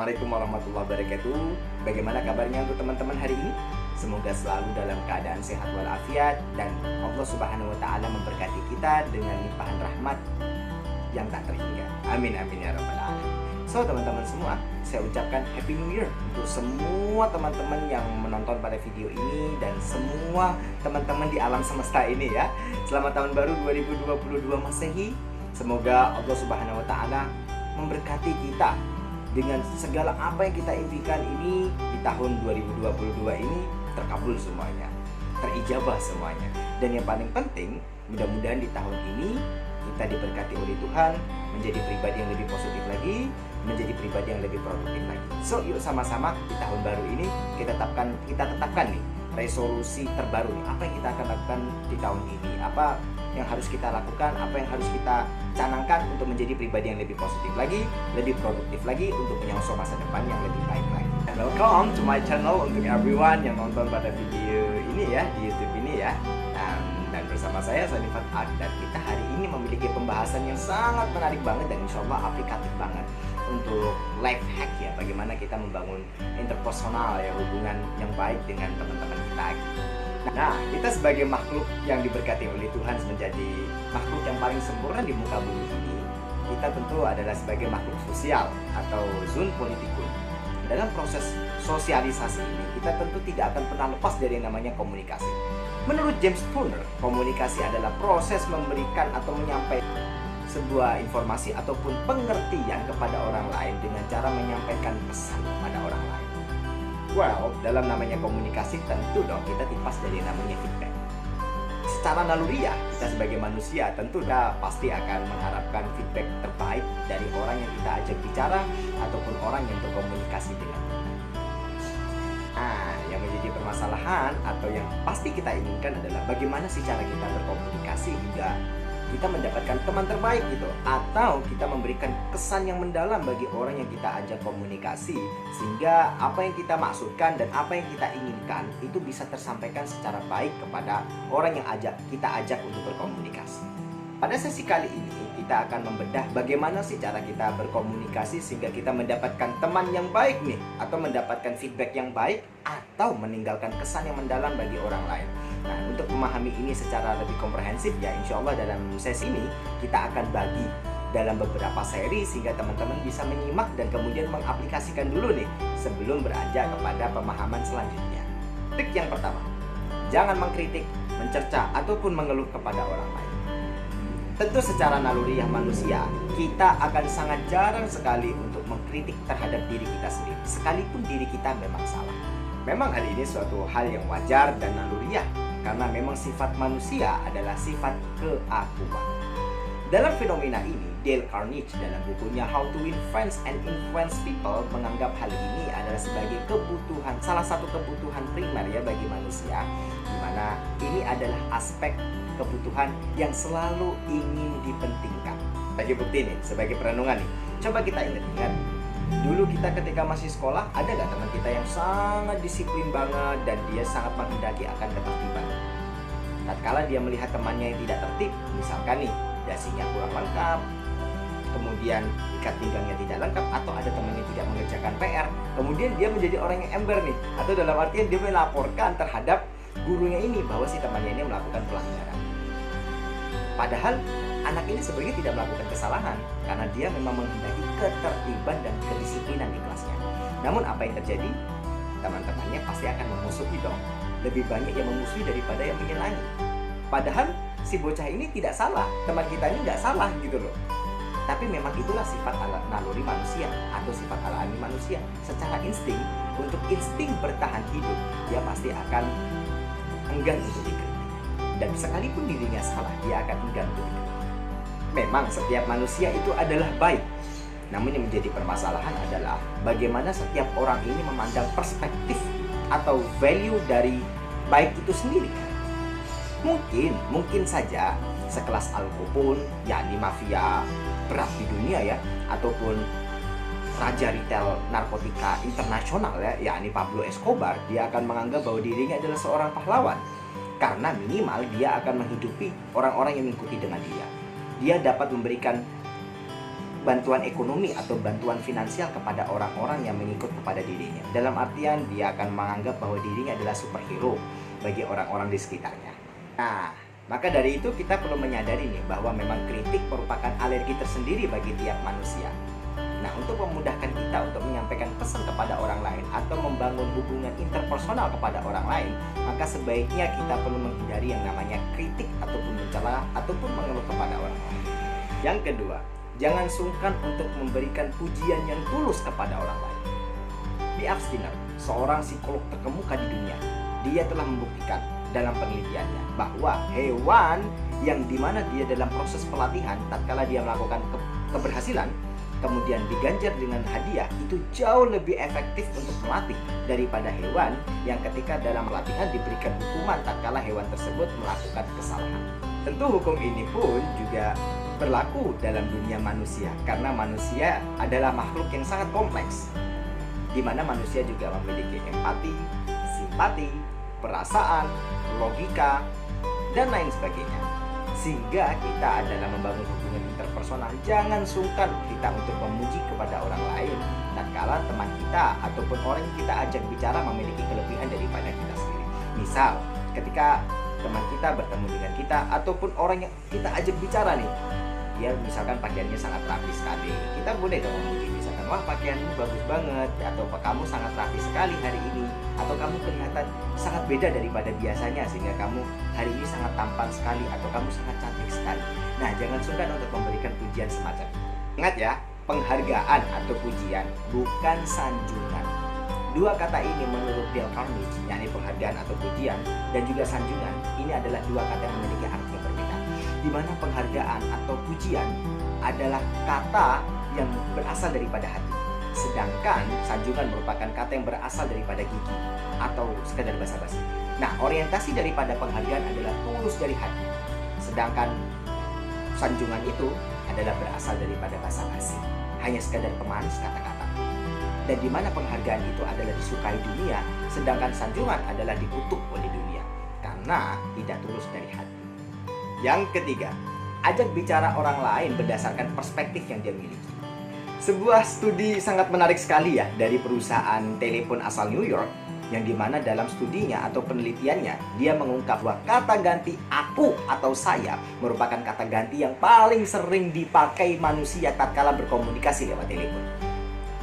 Assalamualaikum warahmatullahi wabarakatuh. Bagaimana kabarnya untuk teman-teman hari ini? Semoga selalu dalam keadaan sehat walafiat dan Allah Subhanahu wa taala memberkati kita dengan limpahan rahmat yang tak terhingga. Amin amin ya rabbal alamin. So teman-teman semua, saya ucapkan Happy New Year untuk semua teman-teman yang menonton pada video ini dan semua teman-teman di alam semesta ini ya. Selamat tahun baru 2022 Masehi. Semoga Allah Subhanahu wa taala memberkati kita dengan segala apa yang kita impikan ini di tahun 2022 ini terkabul semuanya, terijabah semuanya. Dan yang paling penting, mudah-mudahan di tahun ini kita diberkati oleh Tuhan menjadi pribadi yang lebih positif lagi, menjadi pribadi yang lebih produktif lagi. So yuk sama-sama di tahun baru ini kita tetapkan nih resolusi terbaru nih. Apa yang kita akan lakukan di tahun ini? Apa yang harus kita lakukan, apa yang harus kita canangkan untuk menjadi pribadi yang lebih positif lagi, lebih produktif lagi untuk menyongsong masa depan yang lebih baik lagi. Welcome to my channel untuk everyone yang nonton pada video ini ya, di YouTube ini ya. Dan bersama saya Sanifat Art, dan kita hari ini memiliki pembahasan yang sangat menarik banget dan insya Allah aplikatif banget untuk life hack ya, bagaimana kita membangun interpersonal ya, hubungan yang baik dengan teman-teman kita gitu. Nah, kita sebagai makhluk yang diberkati oleh Tuhan menjadi makhluk yang paling sempurna di muka bumi ini, kita tentu adalah sebagai makhluk sosial atau zoon politikun. Dalam proses sosialisasi ini, kita tentu tidak akan pernah lepas dari yang namanya komunikasi. Menurut James Turner, komunikasi adalah proses memberikan atau menyampaikan sebuah informasi ataupun pengertian kepada orang lain dengan cara menyampaikan pesan kepada orang lain. Well, dalam namanya komunikasi tentu dong kita tipas dari namanya feedback. Secara naluriah, kita sebagai manusia tentu pasti akan mengharapkan feedback terbaik dari orang yang kita ajak bicara ataupun orang yang berkomunikasi dengan kita. Nah, yang menjadi permasalahan atau yang pasti kita inginkan adalah bagaimana sih cara kita berkomunikasi hingga kita mendapatkan teman terbaik gitu, atau kita memberikan kesan yang mendalam bagi orang yang kita ajak komunikasi sehingga apa yang kita maksudkan dan apa yang kita inginkan itu bisa tersampaikan secara baik kepada orang yang kita ajak untuk berkomunikasi. Pada sesi kali ini kita akan membedah bagaimana sih cara kita berkomunikasi sehingga kita mendapatkan teman yang baik nih, atau mendapatkan feedback yang baik, atau meninggalkan kesan yang mendalam bagi orang lain. Nah, untuk memahami ini secara lebih komprehensif ya, insya Allah dalam sesi ini kita akan bagi dalam beberapa seri sehingga teman-teman bisa menyimak dan kemudian mengaplikasikan dulu nih sebelum beranjak kepada pemahaman selanjutnya. Trik yang pertama, jangan mengkritik, mencerca, ataupun mengeluh kepada orang lain. Tentu secara naluriah manusia, kita akan sangat jarang sekali untuk mengkritik terhadap diri kita sendiri, sekalipun diri kita memang salah. Memang hal ini suatu hal yang wajar dan naluriah, karena memang sifat manusia adalah sifat keakuan. Dalam fenomena ini, Dale Carnegie dalam bukunya How to Win Friends and Influence People menganggap hal ini adalah sebagai kebutuhan, salah satu kebutuhan primer ya bagi manusia, di mana ini adalah aspek kebutuhan yang selalu ingin dipentingkan. Bagi bukti nih, sebagai perenungan nih, coba kita ingat-ingat dulu kita ketika masih sekolah, ada nggak teman kita yang sangat disiplin banget dan dia sangat menghendaki akan ketertiban? Tatkala dia melihat temannya yang tidak tertib, misalkan nih dasinya kurang lengkap, kemudian ikat pinggangnya tidak lengkap, atau ada teman yang tidak mengerjakan PR, kemudian dia menjadi orang yang ember nih, atau dalam artian dia melaporkan terhadap gurunya ini bahwa si temannya ini melakukan pelanggaran. Padahal anak ini sebenarnya tidak melakukan kesalahan karena dia memang menghendaki ketertiban dan kedisiplinan di kelasnya. Namun apa yang terjadi? Teman-temannya pasti akan memusuhi dong. Lebih banyak yang memusuhi daripada yang menyenangi. Padahal si bocah ini tidak salah, teman kita ini tidak salah gitu loh. Tapi memang itulah sifat naluri manusia atau sifat alami manusia. Secara insting, untuk insting bertahan hidup, dia pasti akan enggan untuk dikritik. Dan sekalipun dirinya salah, dia akan enggan untuk dikritik. Memang setiap manusia itu adalah baik. Namun yang menjadi permasalahan adalah bagaimana setiap orang ini memandang perspektif atau value dari baik itu sendiri. Mungkin saja sekelas Al Capone, yakni mafia berat di dunia ya, ataupun raja retail narkotika internasional ya, yakni Pablo Escobar, dia akan menganggap bahwa dirinya adalah seorang pahlawan karena minimal dia akan menghidupi orang-orang yang mengikuti dengan dia. Dia dapat memberikan bantuan ekonomi atau bantuan finansial kepada orang-orang yang mengikut kepada dirinya. Dalam artian dia akan menganggap bahwa dirinya adalah superhero bagi orang-orang di sekitarnya. Nah, maka dari itu kita perlu menyadari nih bahwa memang kritik merupakan alergi tersendiri bagi tiap manusia. Nah, untuk memudahkan kita untuk menyampaikan pesan kepada orang lain atau membangun hubungan interpersonal kepada orang lain, maka sebaiknya kita perlu menghindari yang namanya kritik ataupun mencela ataupun mengeluh kepada orang lain. Yang kedua, jangan sungkan untuk memberikan pujian yang tulus kepada orang lain. B.F. Skinner, seorang psikolog terkemuka di dunia, dia telah membuktikan dalam penelitiannya bahwa hewan yang dimana dia dalam proses pelatihan, tatkala dia melakukan keberhasilan, kemudian diganjar dengan hadiah, itu jauh lebih efektif untuk melatih daripada hewan yang ketika dalam pelatihan diberikan hukuman tatkala hewan tersebut melakukan kesalahan. Tentu hukum ini pun juga berlaku dalam dunia manusia, karena manusia adalah makhluk yang sangat kompleks, di mana manusia juga memiliki empati, simpati, perasaan, logika, dan lain sebagainya. Sehingga kita adalah membangun hubungan interpersonal, jangan sungkan kita untuk memuji kepada orang lain tatkala teman kita ataupun orang yang kita ajak bicara memiliki kelebihan daripada kita sendiri. Misal, ketika teman kita bertemu dengan kita ataupun orang yang kita ajak bicara nih, dia misalkan pakaiannya sangat rapi sekali, kita boleh dong memuji, misalkan, wah pakaianmu bagus banget, atau kamu sangat rapi sekali hari ini, atau kamu kelihatan sangat beda daripada biasanya sehingga kamu hari ini sangat tampan sekali, atau kamu sangat cantik sekali. Nah, jangan sungkan untuk memberikan pujian semacam itu. Ingat ya, penghargaan atau pujian bukan sanjungan. Dua kata ini menurut Dale Carnegie, yakni penghargaan atau pujian dan juga sanjungan, ini adalah dua kata yang memiliki arti yang berbeda. Di mana penghargaan atau pujian adalah kata yang berasal daripada hati, sedangkan sanjungan merupakan kata yang berasal daripada gigi atau sekadar basa-basi. Nah, orientasi daripada penghargaan adalah tulus dari hati, sedangkan sanjungan itu adalah berasal daripada basa-basi, hanya sekadar pemanis kata-kata. Dan di mana penghargaan itu adalah disukai dunia, sedangkan sanjungan adalah dikutuk oleh dunia karena tidak tulus dari hati. Yang ketiga, ajak bicara orang lain berdasarkan perspektif yang dia miliki. Sebuah studi sangat menarik sekali ya dari perusahaan telepon asal New York, yang dimana dalam studinya atau penelitiannya dia mengungkap bahwa kata ganti aku atau saya merupakan kata ganti yang paling sering dipakai manusia tatkala berkomunikasi lewat telepon.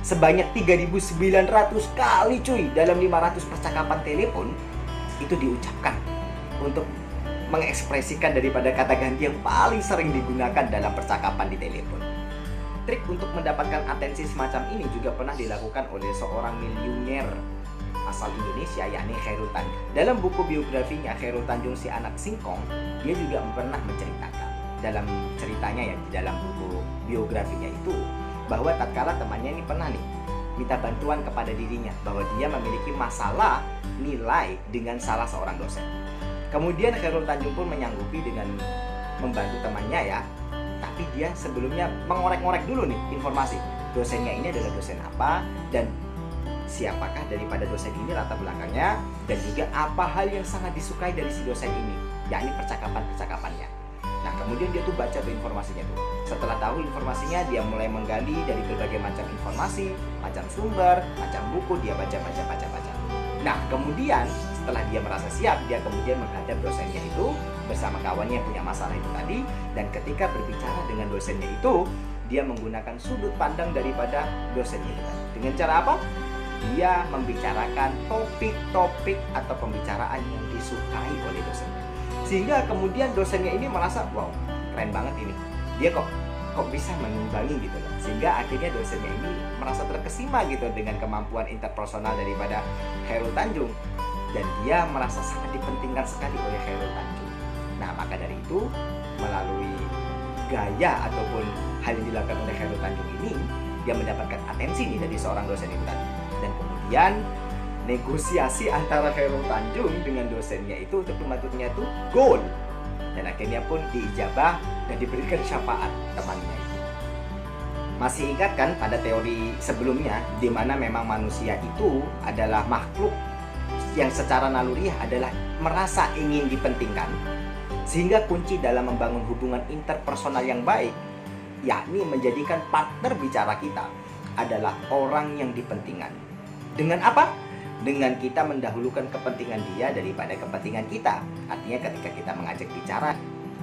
Sebanyak 3.900 kali cuy, dalam 500 percakapan telepon itu diucapkan untuk mengekspresikan daripada kata ganti yang paling sering digunakan dalam percakapan di telepon. Trik untuk mendapatkan atensi semacam ini juga pernah dilakukan oleh seorang miliuner asal Indonesia, yakni Khairul Tanjung. Dalam buku biografinya Khairul Tanjung si anak singkong, dia juga pernah menceritakan dalam ceritanya ya, di dalam buku biografinya itu, bahwa tatkala temannya ini pernah nih minta bantuan kepada dirinya bahwa dia memiliki masalah nilai dengan salah seorang dosen. Kemudian Khairul Tanjung pun menyanggupi dengan membantu temannya ya, tapi dia sebelumnya mengorek-ngorek dulu nih informasi dosennya ini adalah dosen apa dan siapakah daripada dosen ini, latar belakangnya, dan juga apa hal yang sangat disukai dari si dosen ini, yakni percakapan-percakapannya. Nah, kemudian dia tuh baca tuh informasinya tuh. Setelah tahu informasinya, dia mulai menggali dari berbagai macam informasi, macam sumber, macam buku, dia baca. Nah, kemudian setelah dia merasa siap, dia kemudian menghadap dosennya itu bersama kawannya yang punya masalah itu tadi, dan ketika berbicara dengan dosennya itu, dia menggunakan sudut pandang daripada dosennya itu tadi. Dengan cara apa? Dia membicarakan topik-topik atau pembicaraan yang disukai oleh dosennya. Sehingga kemudian dosennya ini merasa, wow, keren banget ini. Dia kok bisa mengimbangi gitu loh. Sehingga akhirnya dosennya ini merasa terkesima gitu dengan kemampuan interpersonal daripada Khairul Tanjung. Dan dia merasa sangat dipentingkan sekali oleh Khairul Tanjung. Nah, maka dari itu, melalui gaya ataupun hal yang dilakukan oleh Khairul Tanjung ini, dia mendapatkan atensi nih dari seorang dosen itu tadi. Dan kemudian negosiasi antara Khairul Tanjung dengan dosennya itu untuk membantunya itu goal. Dan akhirnya pun diijabah dan diberikan syafaat temannya itu. Masih ingat kan pada teori sebelumnya, di mana memang manusia itu adalah makhluk yang secara naluriah adalah merasa ingin dipentingkan. Sehingga kunci dalam membangun hubungan interpersonal yang baik yakni menjadikan partner bicara kita adalah orang yang dipentingkan. Dengan apa? Dengan kita mendahulukan kepentingan dia daripada kepentingan kita. Artinya ketika kita mengajak bicara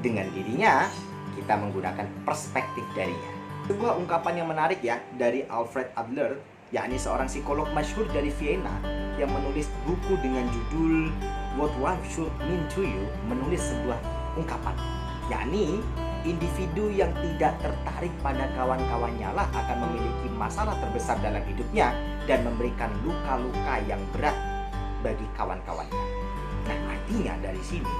dengan dirinya, kita menggunakan perspektif darinya. Sebuah ungkapan yang menarik ya dari Alfred Adler, yakni seorang psikolog masyhur dari Vienna yang menulis buku dengan judul What Life Should Mean to You, menulis sebuah ungkapan, yakni individu yang tidak tertarik pada kawan-kawannya lah akan memiliki masalah terbesar dalam hidupnya dan memberikan luka-luka yang berat bagi kawan-kawannya. Nah, artinya dari sini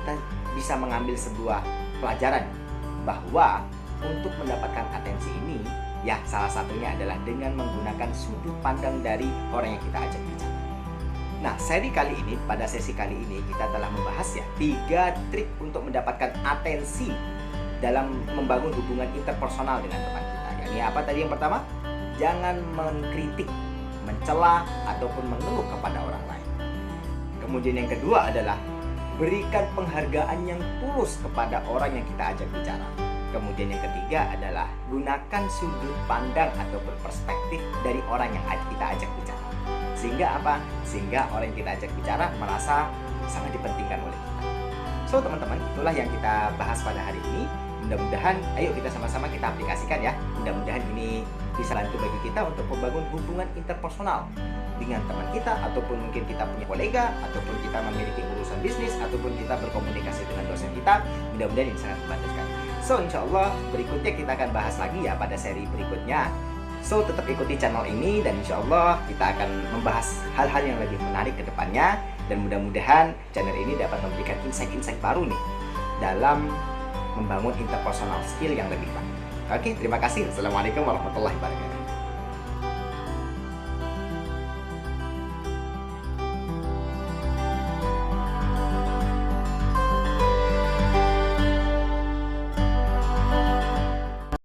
kita bisa mengambil sebuah pelajaran bahwa untuk mendapatkan atensi ini, ya salah satunya adalah dengan menggunakan sudut pandang dari orang yang kita ajak bicara. Nah, pada sesi kali ini kita telah membahas ya 3 trik untuk mendapatkan atensi dalam membangun hubungan interpersonal dengan teman kita. Yakni apa tadi yang pertama? Jangan mengkritik, mencela, ataupun mengeluh kepada orang lain. Kemudian yang kedua adalah berikan penghargaan yang tulus kepada orang yang kita ajak bicara. Kemudian yang ketiga adalah gunakan sudut pandang ataupun perspektif dari orang yang kita ajak bicara. Sehingga apa? Sehingga orang yang kita ajak bicara merasa sangat dipentingkan oleh kita. So teman-teman, itulah yang kita bahas pada hari ini. Mudah-mudahan, ayo kita sama-sama kita aplikasikan ya. Mudah-mudahan ini bisa bantu bagi kita untuk membangun hubungan interpersonal dengan teman kita, ataupun mungkin kita punya kolega, ataupun kita memiliki urusan bisnis, ataupun kita berkomunikasi dengan dosen kita. Mudah-mudahan ini sangat membantu sekali. So insya Allah berikutnya kita akan bahas lagi ya pada seri berikutnya. So tetap ikuti channel ini dan insya Allah kita akan membahas hal-hal yang lebih menarik ke depannya. Dan mudah-mudahan channel ini dapat memberikan insight-insight baru nih dalam membangun interpersonal skill yang lebih baik. Oke, terima kasih. Assalamualaikum warahmatullahi wabarakatuh.